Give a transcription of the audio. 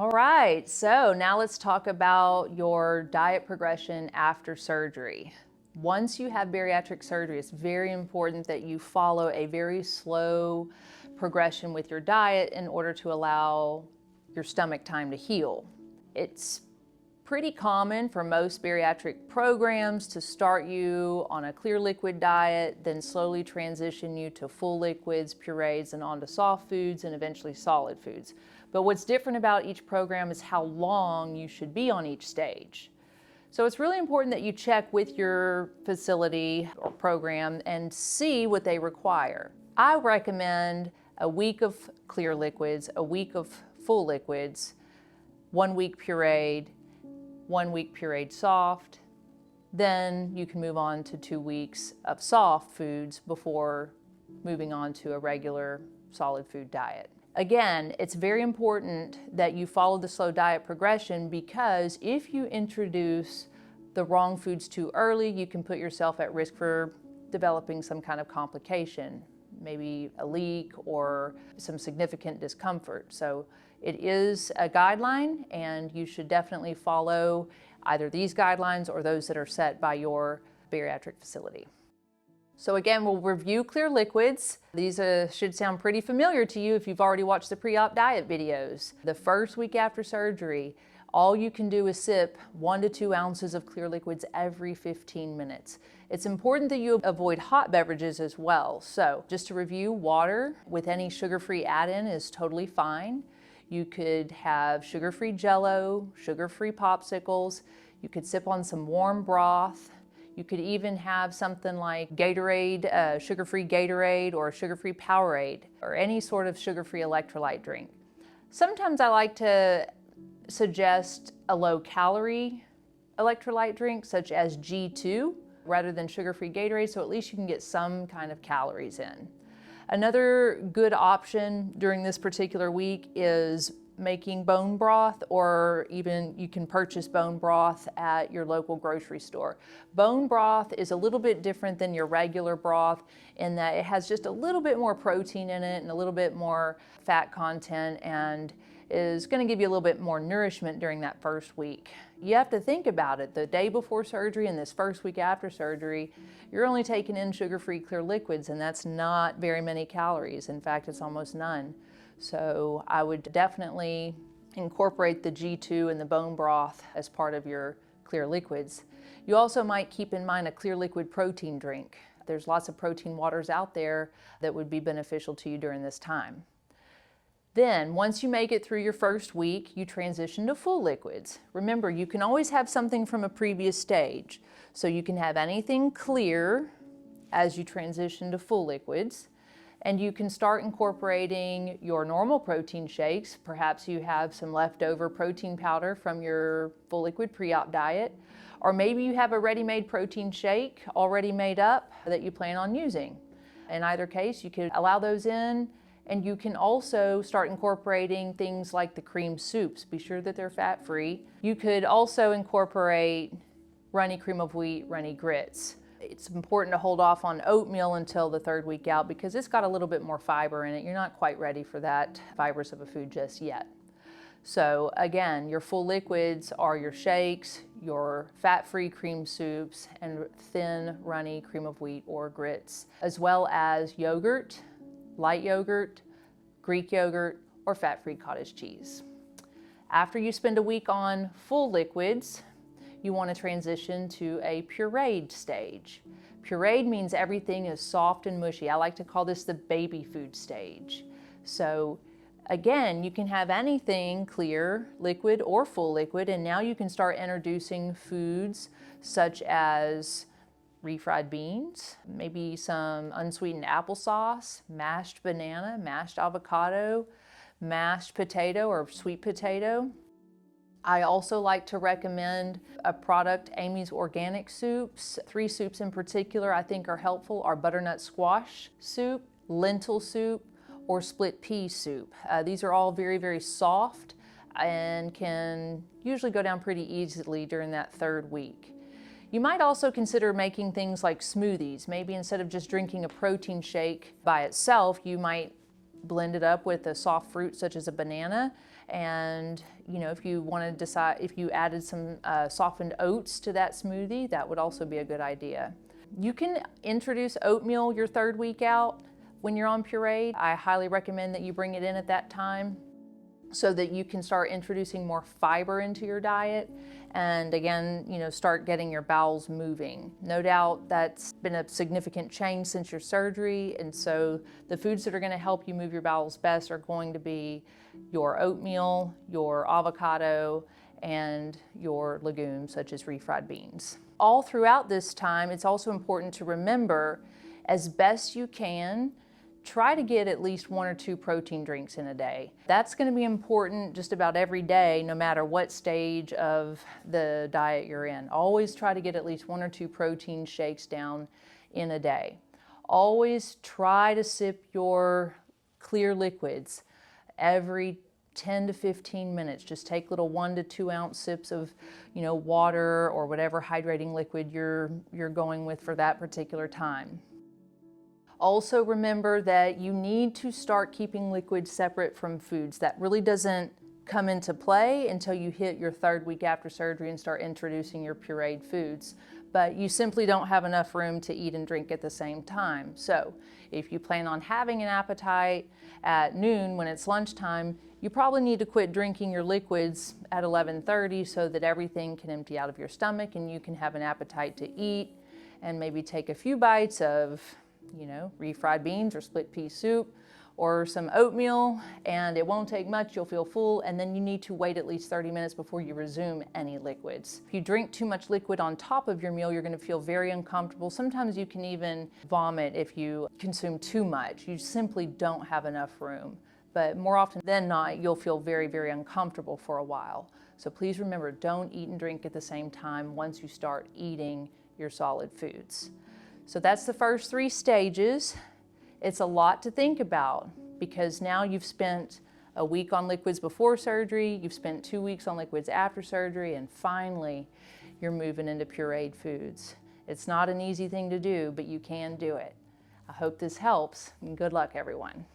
All right, so now let's talk about your diet progression after surgery. Once you have bariatric surgery, it's very important that you follow a very slow progression with your diet in order to allow your stomach time to heal. It's pretty common for most bariatric programs to start you on a clear liquid diet, then slowly transition you to full liquids, purees, and onto soft foods, and eventually solid foods. But what's different about each program is how long you should be on each stage. So it's really important that you check with your facility or program and see what they require. I recommend a week of clear liquids, a week of full liquids, 1 week pureed, 1 week pureed soft, then you can move on to 2 weeks of soft foods before moving on to a regular solid food diet. Again, it's very important that you follow the slow diet progression, because if you introduce the wrong foods too early, you can put yourself at risk for developing some kind of complication, maybe a leak or some significant discomfort. So it is a guideline, and you should definitely follow either these guidelines or those that are set by your bariatric facility. So again, we'll review clear liquids. These should sound pretty familiar to you if you've already watched the pre-op diet videos. The first week after surgery, all you can do is sip 1 to 2 ounces of clear liquids every 15 minutes. It's important that you avoid hot beverages as well. So just to review, water with any sugar-free add-in is totally fine. You could have sugar-free Jell-O, sugar-free popsicles. You could sip on some warm broth. You could even have something like Gatorade, sugar-free Gatorade, or sugar-free Powerade, or any sort of sugar-free electrolyte drink. Sometimes I like to suggest a low-calorie electrolyte drink, such as G2, rather than sugar-free Gatorade, so at least you can get some kind of calories in. Another good option during this particular week is making bone broth, or even you can purchase bone broth at your local grocery store. Bone broth is a little bit different than your regular broth in that it has just a little bit more protein in it and a little bit more fat content, and is going to give you a little bit more nourishment during that first week. You have to think about it. The day before surgery and this first week after surgery, you're only taking in sugar-free clear liquids, and that's not very many calories. In fact, it's almost none. So I would definitely incorporate the G2 and the bone broth as part of your clear liquids. You also might keep in mind a clear liquid protein drink. There's lots of protein waters out there that would be beneficial to you during this time. Then, once you make it through your first week, you transition to full liquids. Remember, you can always have something from a previous stage. So you can have anything clear as you transition to full liquids. And you can start incorporating your normal protein shakes. Perhaps you have some leftover protein powder from your full liquid pre-op diet. Or maybe you have a ready-made protein shake already made up that you plan on using. In either case, you could allow those in. And you can also start incorporating things like the cream soups. Be sure that they're fat-free. You could also incorporate runny cream of wheat, runny grits. It's important to hold off on oatmeal until the 3rd week out, because it's got a little bit more fiber in it. You're not quite ready for that fibers of a food just yet. So again, your full liquids are your shakes, your fat-free cream soups, and thin, runny cream of wheat or grits, as well as yogurt, light yogurt, Greek yogurt, or fat-free cottage cheese. After you spend a week on full liquids, you want to transition to a pureed stage. Pureed means everything is soft and mushy. I like to call this the baby food stage. So again, you can have anything clear, liquid, or full liquid, and now you can start introducing foods such as refried beans, maybe some unsweetened applesauce, mashed banana, mashed avocado, mashed potato or sweet potato. I also like to recommend a product, Amy's Organic Soups. 3 soups in particular I think are helpful are butternut squash soup, lentil soup, or split pea soup. These are all very, very soft and can usually go down pretty easily during that 3rd week. You might also consider making things like smoothies. Maybe instead of just drinking a protein shake by itself, you might blend it up with a soft fruit such as a banana And if you want to decide, if you added some softened oats to that smoothie, that would also be a good idea. You can introduce oatmeal your 3rd week out when you're on pureed. I highly recommend that you bring it in at that time so that you can start introducing more fiber into your diet and again, start getting your bowels moving. No doubt that's been a significant change since your surgery, and so the foods that are going to help you move your bowels best are going to be your oatmeal, your avocado, and your legumes such as refried beans. All throughout this time, it's also important to remember, as best you can, try to get at least 1 or 2 protein drinks in a day. That's going to be important just about every day, no matter what stage of the diet you're in. Always try to get at least 1 or 2 protein shakes down in a day. Always try to sip your clear liquids every 10 to 15 minutes. Just take little 1 to 2 ounce sips of, water or whatever hydrating liquid you're going with for that particular time. Also remember that you need to start keeping liquids separate from foods. That really doesn't come into play until you hit your 3rd week after surgery and start introducing your pureed foods. But you simply don't have enough room to eat and drink at the same time. So if you plan on having an appetite at noon when it's lunchtime, you probably need to quit drinking your liquids at 11:30 so that everything can empty out of your stomach and you can have an appetite to eat and maybe take a few bites of refried beans or split pea soup or some oatmeal, and it won't take much, you'll feel full, and then you need to wait at least 30 minutes before you resume any liquids. If you drink too much liquid on top of your meal, you're going to feel very uncomfortable. Sometimes you can even vomit if you consume too much. You simply don't have enough room. But more often than not, you'll feel very, very uncomfortable for a while. So please remember, don't eat and drink at the same time once you start eating your solid foods. So that's the first 3 stages. It's a lot to think about because now you've spent a week on liquids before surgery, you've spent 2 weeks on liquids after surgery, and finally you're moving into pureed foods. It's not an easy thing to do, but you can do it. I hope this helps, and good luck, everyone.